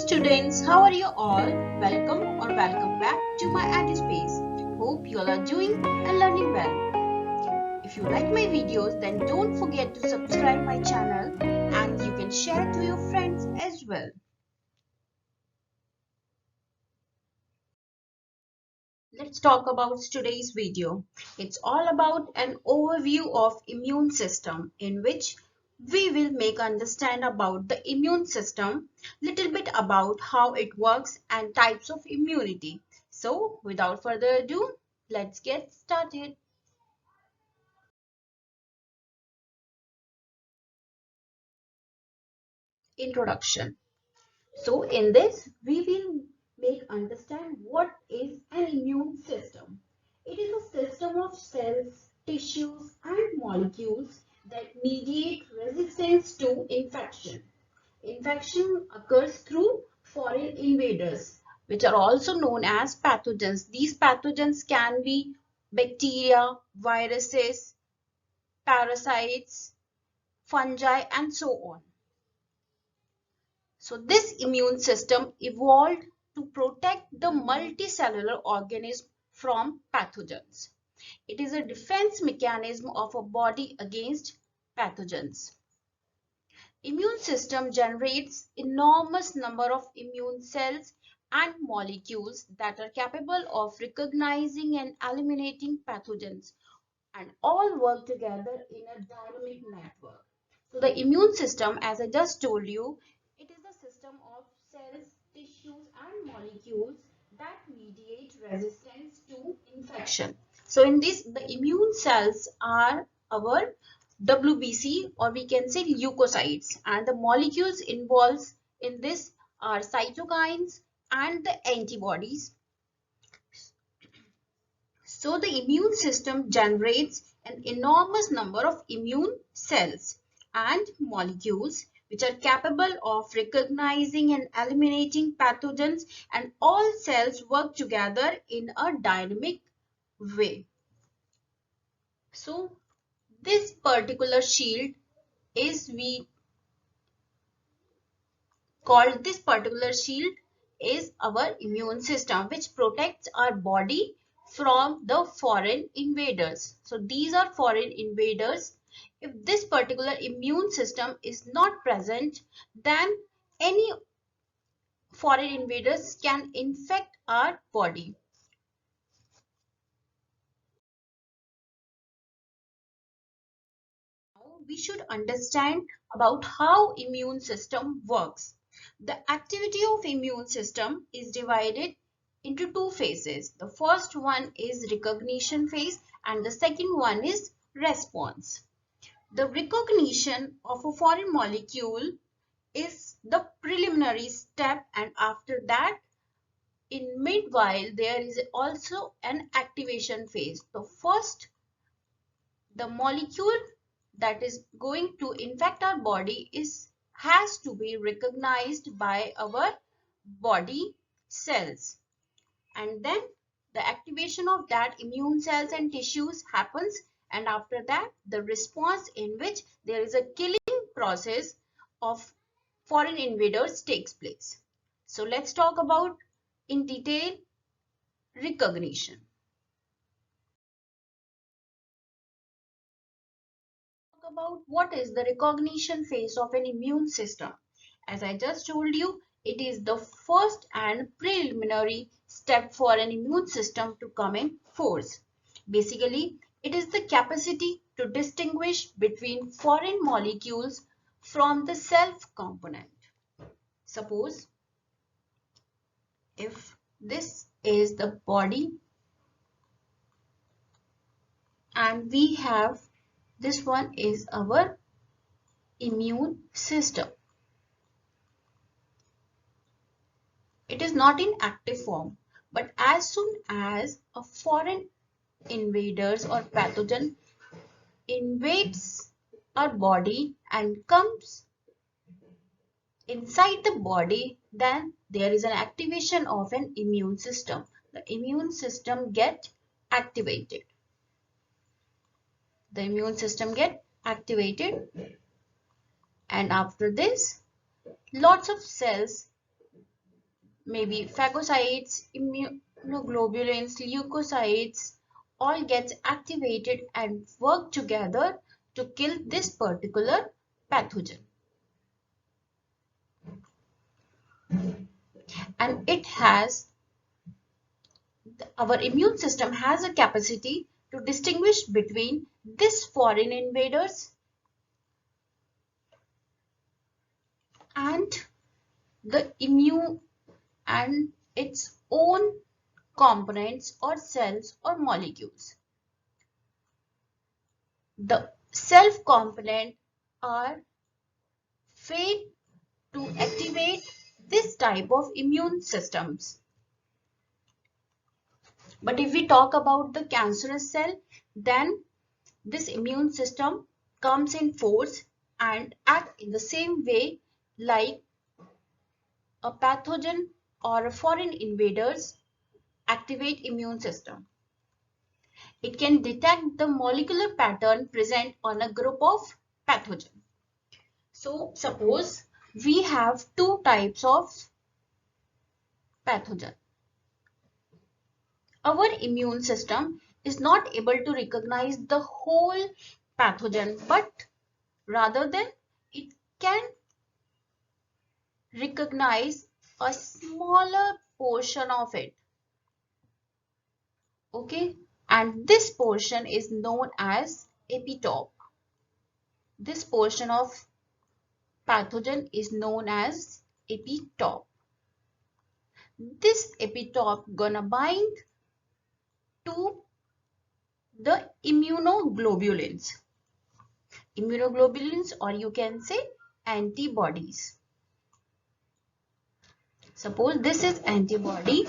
students, how are you all? Welcome back to my space. Hope you all are doing and learning well. If you like my videos, then don't forget to subscribe my channel and you can share to your friends as well. Let's talk about today's video. It's all about an overview of immune system in which we will make understand about the immune system, little bit about how it works and types of immunity. So without further ado, let's get started. Introduction. So in this, we will make understand what is an immune system. It is a system of cells, tissues and molecules that mediate resistance to infection. Infection occurs through foreign invaders, which are also known as pathogens. These pathogens can be bacteria, viruses, parasites, fungi and so on. So this immune system evolved to protect the multicellular organism from pathogens. It is a defense mechanism of a body against pathogens. Immune system generates enormous number of immune cells and molecules that are capable of recognizing and eliminating pathogens and all work together in a dynamic network. So the immune system, as I just told you, it is a system of cells, tissues and molecules that mediate resistance to infection. So in this, the immune cells are our WBC or we can say leukocytes, and the molecules involved in this are cytokines and the antibodies. So the immune system generates an enormous number of immune cells and molecules which are capable of recognizing and eliminating pathogens, and all cells work together in a dynamic way. So this particular shield is we called this particular shield is our immune system, which protects our body from the foreign invaders. So these are foreign invaders. If this particular immune system is not present, then any foreign invaders can infect our body. Now we should understand about how immune system works. The activity of immune system is divided into two phases. The first one is recognition phase and the second one is response. The recognition of a foreign molecule is the preliminary step, and after that, in mid-while, there is also an activation phase. The molecule that is going to infect our body has to be recognized by our body cells, and then the activation of that immune cells and tissues happens, and after that the response in which there is a killing process of foreign invaders takes place. So let's talk about in detail recognition. Talk about what is the recognition phase of an immune system. As I just told you, it is the first and preliminary step for an immune system to come in force. Basically, it is the capacity to distinguish between foreign molecules from the self component. Suppose if this is the body and we have this one is our immune system. It is not in active form, but as soon as a foreign invaders or pathogen invades our body and comes inside the body, then there is an activation of an immune system. The immune system get activated. The immune system get activated, and after this, lots of cells maybe phagocytes, immunoglobulins, leukocytes, all gets activated and work together to kill this particular pathogen. And our immune system has a capacity to distinguish between these foreign invaders and the immune and its own components or cells or molecules. The self component are fate to activate this type of immune systems. But if we talk about the cancerous cell, then this immune system comes in force and act in the same way like a pathogen or a foreign invaders activate immune system. It can detect the molecular pattern present on a group of pathogen. So suppose we have two types of pathogen. Our immune system is not able to recognize the whole pathogen, but rather than it can recognize a smaller portion of it. Okay, and this portion is known as epitope. This portion of pathogen is known as epitope. This epitope gonna bind to the immunoglobulins. Immunoglobulins, or you can say antibodies. Suppose this is antibody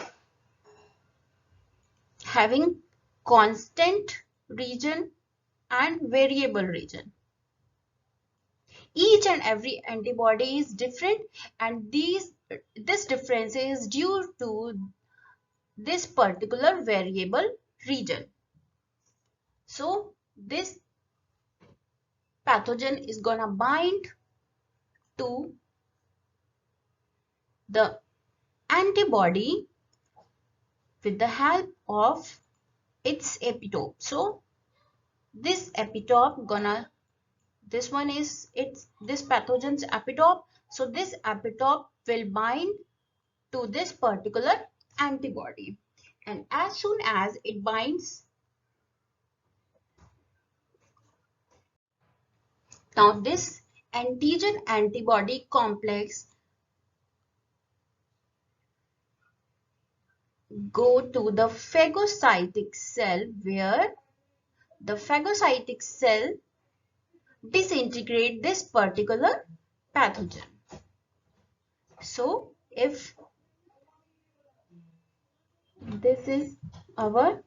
having constant region and variable region. Each and every antibody is different, and this difference is due to this particular variable region. So this pathogen is gonna bind to the antibody with the help of its epitope. So this epitope this one is this pathogen's epitope. So this epitope will bind to this particular antibody, and as soon as it binds, now this antigen antibody complex go to the phagocytic cell, where the phagocytic cell disintegrate this particular pathogen. So if this is our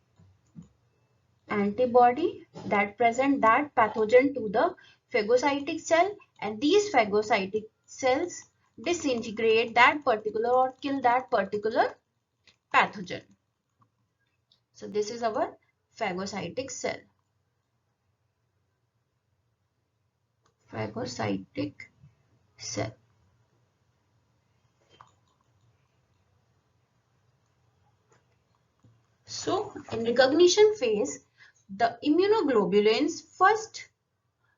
antibody that present that pathogen to the phagocytic cell, and these phagocytic cells disintegrate that particular or kill that particular pathogen. So this is our phagocytic cell. Phagocytic cell. So in recognition phase, the immunoglobulins first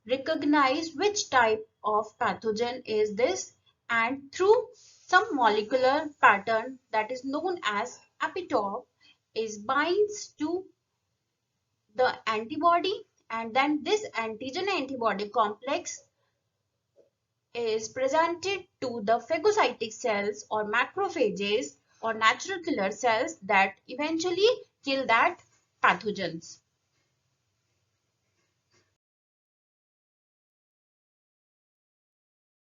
recognize which type of pathogen is this, and through some molecular pattern that is known as epitope is binds to the antibody, and then this antigen antibody complex is presented to the phagocytic cells or macrophages or natural killer cells that eventually kill that pathogens.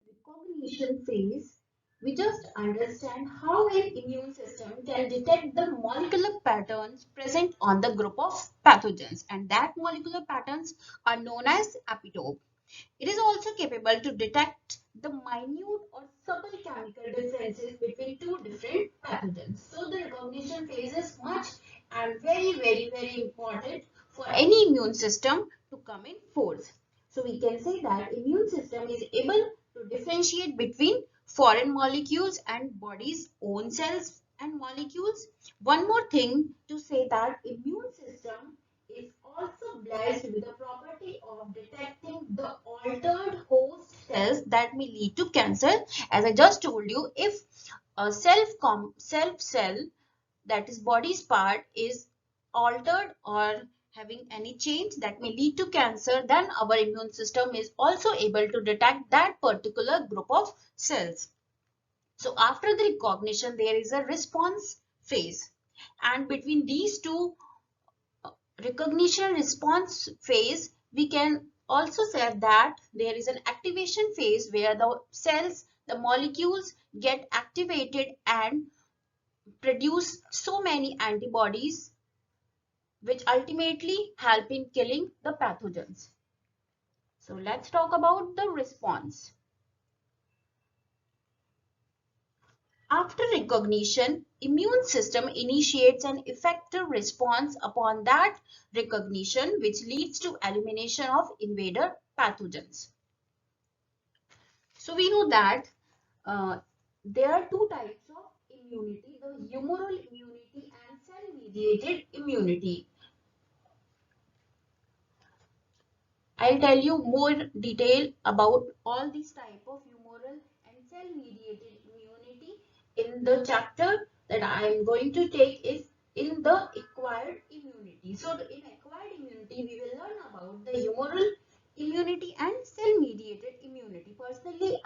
Recognition phase, we just understand how an immune system can detect the molecular patterns present on the group of pathogens, and that molecular patterns are known as epitope. It is also capable to detect the minute or subtle chemical differences between two different pathogens. So the recognition phase is much and very important for any immune system to come in force. So we can say that immune system is able to differentiate between foreign molecules and body's own cells and molecules. One more thing to say that immune system is also blessed with the property of detecting the altered host cells that may lead to cancer. As I just told you, if a self cell, that is body's part, is altered or having any change that may lead to cancer, then our immune system is also able to detect that particular group of cells. So after the recognition, there is a response phase. And between these two, recognition response phase, we can also say that there is an activation phase where the cells, the molecules get activated and produce so many antibodies which ultimately help in killing the pathogens. So let's talk about the response. After recognition, immune system initiates an effective response upon that recognition, which leads to elimination of invader pathogens. So we know that there are two types of immunity, the humoral immunity and cell-mediated immunity. I'll tell you more detail about all these type of humoral and cell-mediated immunity in the chapter that I am going to take is in the acquired immunity. So in acquired immunity, we will learn about the humoral immunity and cell-mediated immunity. Personally,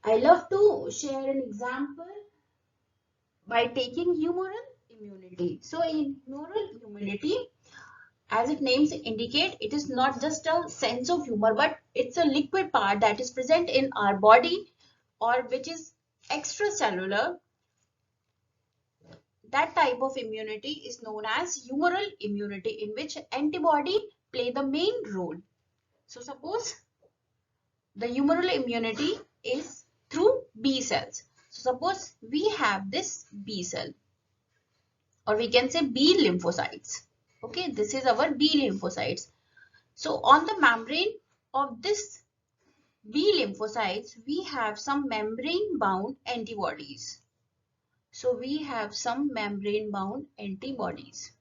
I love to share an example by taking humoral immunity. So in humoral immunity, as its names indicate, it is not just a sense of humor, but it's a liquid part that is present in our body or which is extracellular. That type of immunity is known as humoral immunity, in which antibody play the main role. So suppose the humoral immunity is through B cells. So suppose we have this B cell, or we can say B lymphocytes. Okay, this is our B lymphocytes. So on the membrane of this B lymphocytes, we have some membrane-bound antibodies. So we have some membrane-bound antibodies.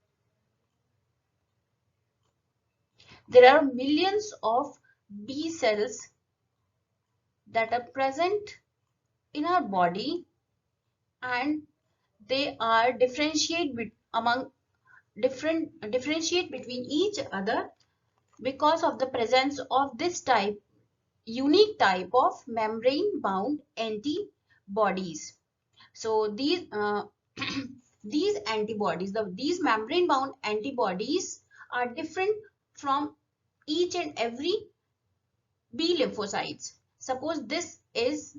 There are millions of B cells that are present in our body, and they are differentiate between each other because of the presence of this unique type of membrane-bound antibodies. So these antibodies, these membrane-bound antibodies are different from each and every B lymphocytes. Suppose this is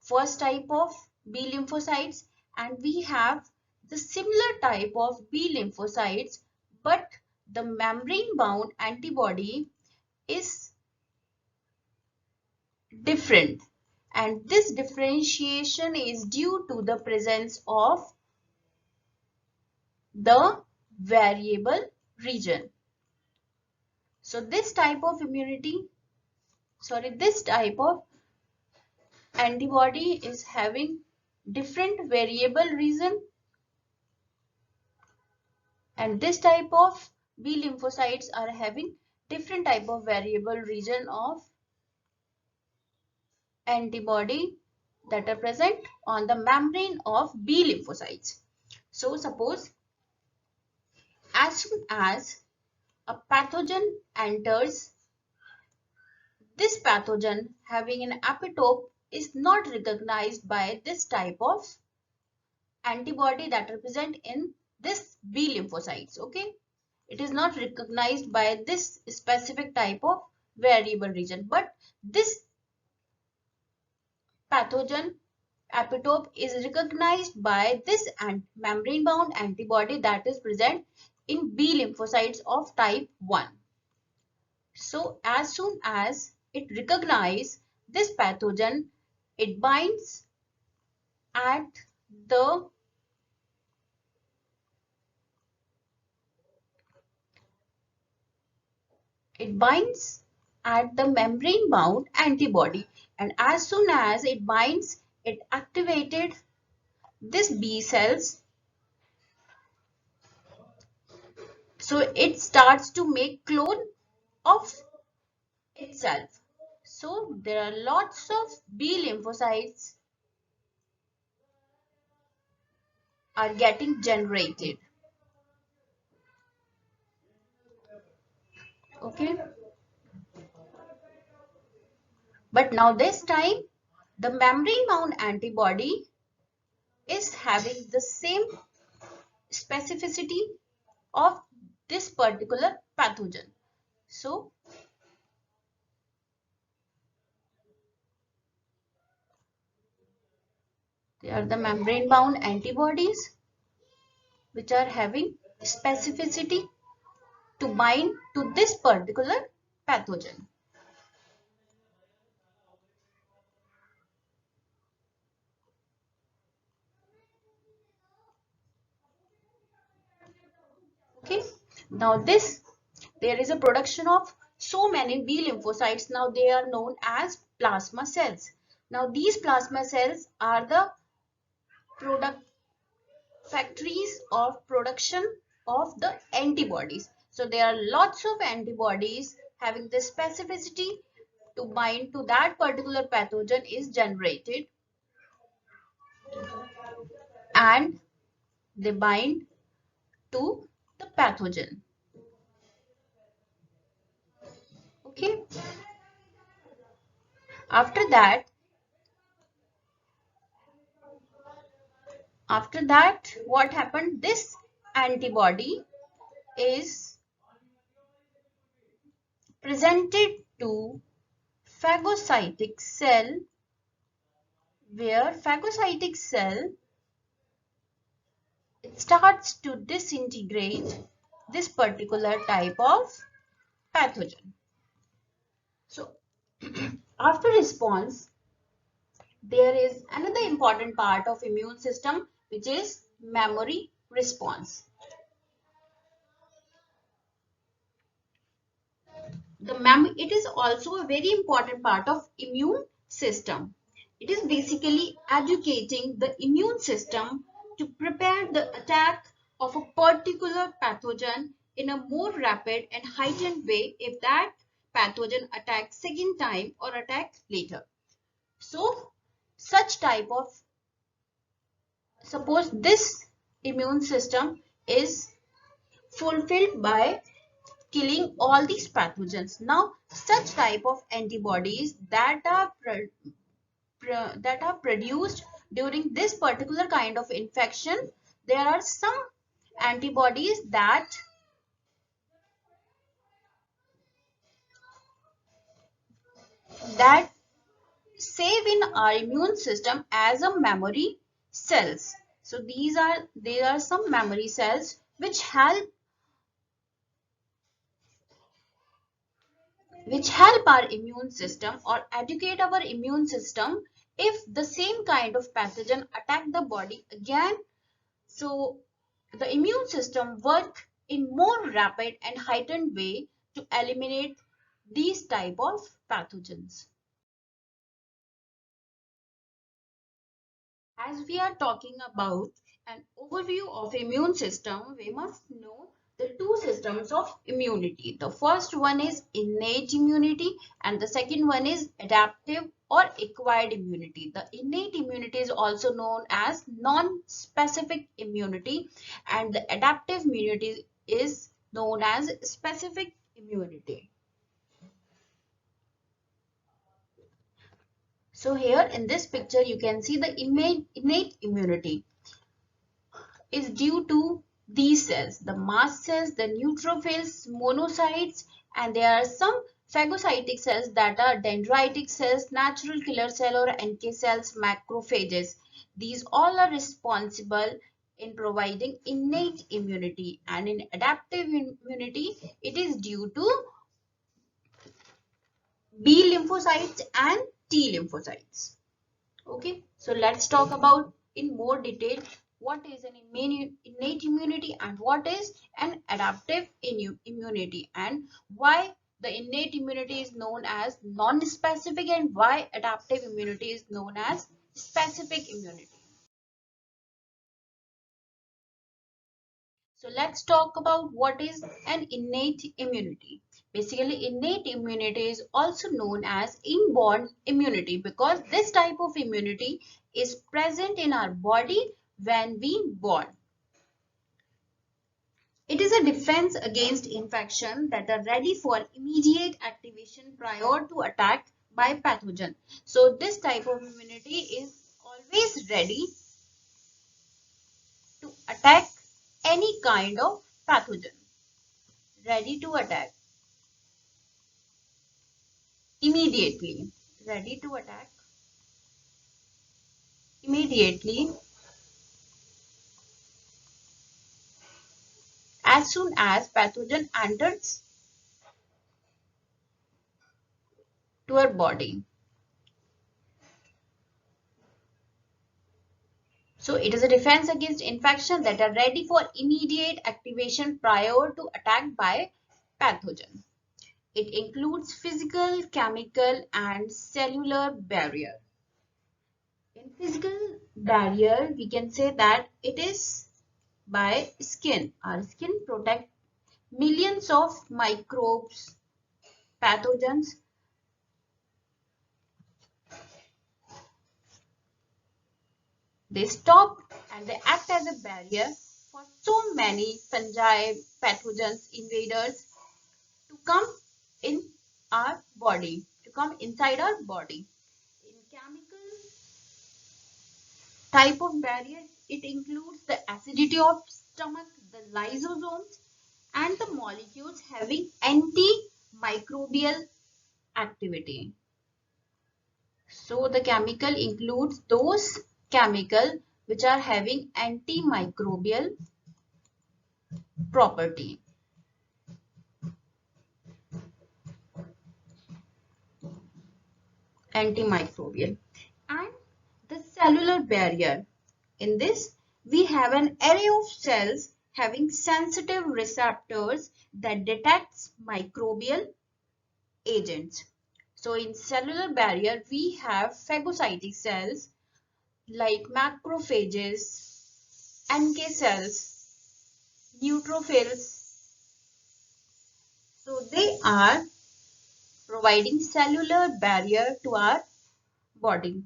first type of B lymphocytes, and we have the similar type of B lymphocytes, but the membrane-bound antibody is different, and this differentiation is due to the presence of the variable region. So this type of antibody is having different variable region, and this type of B lymphocytes are having different type of variable region of antibody that are present on the membrane of B lymphocytes. So suppose as soon as a pathogen enters, this pathogen having an epitope is not recognized by this type of antibody that are present in this B lymphocytes. Okay, it is not recognized by this specific type of variable region, but this pathogen epitope is recognized by this membrane bound antibody that is present in B lymphocytes of type 1. So as soon as it recognizes this pathogen, it binds at the membrane bound antibody, and as soon as it binds, it activated this B cells, so it starts to make clone of itself. So there are lots of B lymphocytes are getting generated. Okay. But now this time the membrane bound antibody is having the same specificity of this particular pathogen. So they are the membrane bound antibodies which are having specificity to bind to this particular pathogen. Okay. Now there is a production of so many B lymphocytes. Now they are known as plasma cells. Now these plasma cells are the product factories of production of the antibodies. So there are lots of antibodies having the specificity to bind to that particular pathogen is generated, and they bind to the pathogen. Okay. After that, what happened? This antibody is presented to phagocytic cell, where phagocytic cell it starts to disintegrate this particular type of pathogen. So after response, there is another important part of immune system which is memory response. It is also a very important part of immune system. It is basically educating the immune system to prepare the attack of a particular pathogen in a more rapid and heightened way if that pathogen attacks second time or attacks later. So such type of, suppose this immune system is fulfilled by killing all these pathogens. Now, such type of antibodies that are produced during this particular kind of infection, there are some antibodies that save in our immune system as a memory cells. So there are some memory cells which help our immune system or educate our immune system if the same kind of pathogen attack the body again. So the immune system work in more rapid and heightened way to eliminate these type of pathogens. As we are talking about an overview of immune system, we must know the two systems of immunity. The first one is innate immunity and the second one is adaptive or acquired immunity. The innate immunity is also known as non-specific immunity, and the adaptive immunity is known as specific immunity. So here in this picture you can see the innate immunity is due to these cells, the mast cells, the neutrophils, monocytes, and there are some phagocytic cells that are dendritic cells, natural killer cell or NK cells, macrophages. These all are responsible in providing innate immunity, and in adaptive immunity it is due to B lymphocytes and T lymphocytes. Okay, so let's talk about in more detail what is an innate immunity and what is an adaptive immunity, and why the innate immunity is known as non-specific and why adaptive immunity is known as specific immunity. So let's talk about what is an innate immunity. Basically, innate immunity is also known as inborn immunity because this type of immunity is present in our body when we born. It is a defense against infection that are ready for immediate activation prior to attack by pathogen. So this type of immunity is always ready to attack any kind of pathogen. Ready to attack immediately. Ready to attack immediately as soon as pathogen enters to our body. So it is a defense against infection that are ready for immediate activation prior to attack by pathogen. It includes physical, chemical, and cellular barrier. In physical barrier, we can say that it is by skin. Our skin protects millions of microbes, pathogens. They stop and they act as a barrier for so many fungi, pathogens, invaders to come in our body, to come inside our body. In chemical type of barrier, it includes the acidity of stomach, the lysosomes, and the molecules having antimicrobial activity. So the chemical includes those chemicals which are having antimicrobial property. Antimicrobial. And the cellular barrier. In this, we have an array of cells having sensitive receptors that detects microbial agents. So in cellular barrier, we have phagocytic cells like macrophages, NK cells, neutrophils. So they are providing cellular barrier to our body.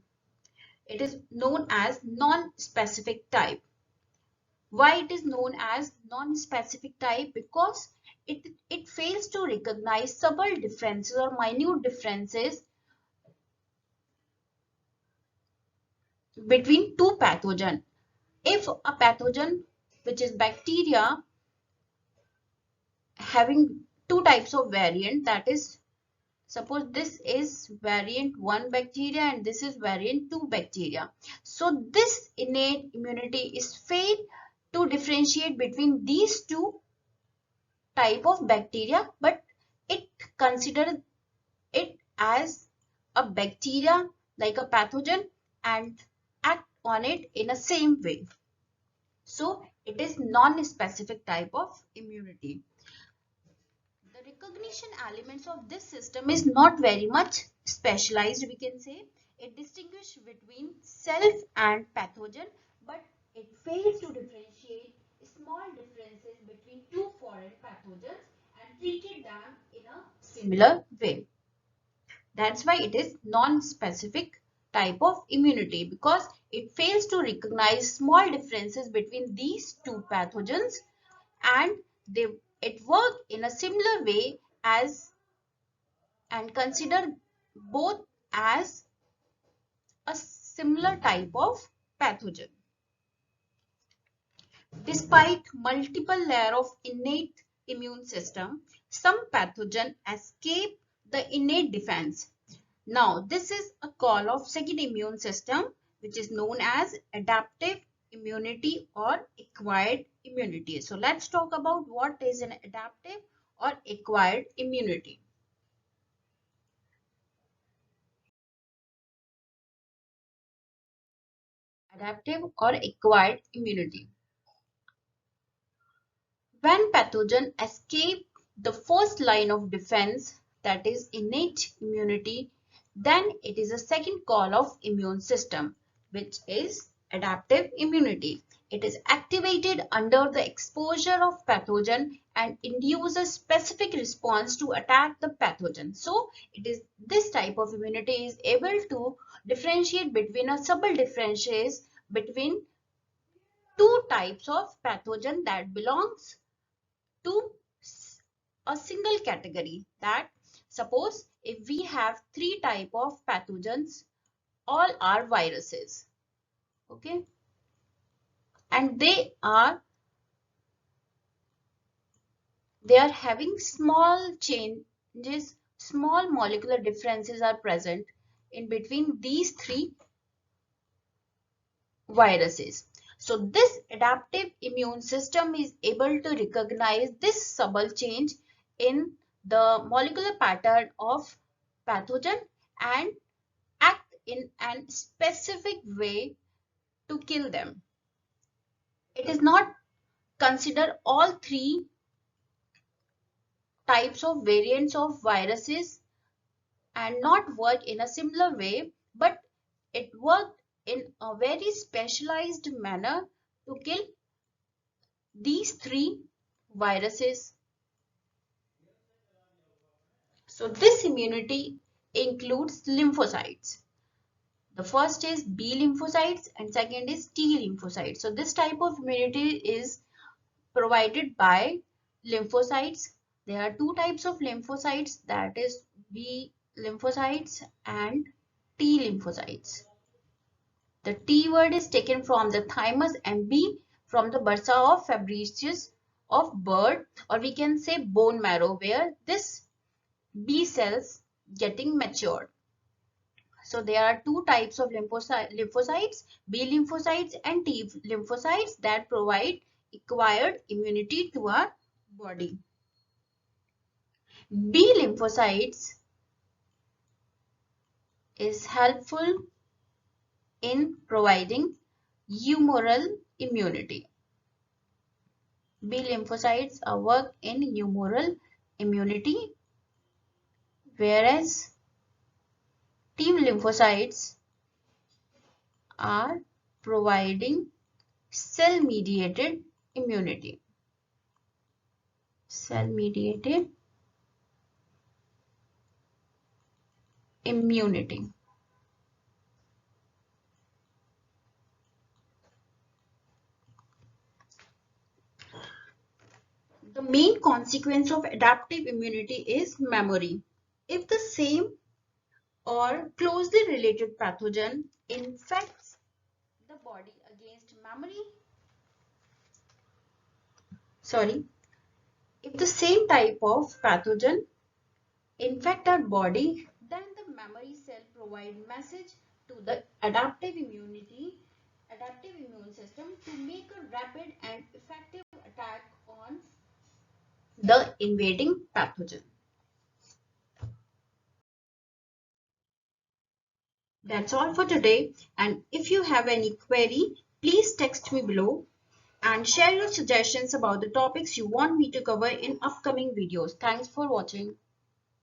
It is known as non-specific type. Why it is known as non-specific type? Because it fails to recognize subtle differences or minute differences between two pathogens. If a pathogen, which is bacteria, having two types of variant, that is, suppose this is variant 1 bacteria and this is variant 2 bacteria. So this innate immunity is failed to differentiate between these two type of bacteria, but it considers it as a bacteria like a pathogen and act on it in a same way. So it is non-specific type of immunity. The recognition elements of this system is not very much specialized, we can say. It distinguishes between self and pathogen, but it fails to differentiate small differences between two foreign pathogens and treated them in a similar way. That's why it is non-specific type of immunity, because it fails to recognize small differences between these two pathogens and it works in a similar way as and consider both as a similar type of pathogen. Despite multiple layers of innate immune system, some pathogens escape the innate defense. Now, this is a call of second immune system, which is known as adaptive immunity or acquired immunity. So, let's talk about what is an adaptive or acquired immunity. Adaptive or acquired immunity. When pathogen escape the first line of defense, that is innate immunity, then it is a second call of immune system, which is adaptive immunity. It is activated under the exposure of pathogen and induces a specific response to attack the pathogen. So it is this type of immunity is able to differentiate between a subtle differences between two types of pathogen that belongs to a single category. That suppose if we have three type of pathogens, all are viruses, okay, and they are having small changes, small molecular differences are present in between these three viruses. So this adaptive immune system is able to recognize this subtle change in the molecular pattern of pathogen and act in a specific way to kill them. It is not consider all three types of variants of viruses and not work in a similar way, but it worked in a very specialized manner to kill these three viruses. So this immunity includes lymphocytes. The first is B lymphocytes and second is T lymphocytes. So this type of immunity is provided by lymphocytes. There are two types of lymphocytes, that is B lymphocytes and T lymphocytes. The T word is taken from the thymus and B from the bursa of Fabricius of bird, or we can say bone marrow, where this B cells getting matured. So there are two types of lymphocytes, B lymphocytes and T lymphocytes, that provide acquired immunity to our body. B lymphocytes is helpful in providing humoral immunity. B lymphocytes are work in humoral immunity, whereas T lymphocytes are providing cell-mediated immunity. Cell-mediated immunity. The main consequence of adaptive immunity is memory. If the same or closely related pathogen infects the body against if the same type of pathogen infect our body, then the memory cell provide message to the adaptive immune system to make a rapid and effective attack on the invading pathogen. That's all for today, and if you have any query, please text me below and share your suggestions about the topics you want me to cover in upcoming videos. Thanks for watching.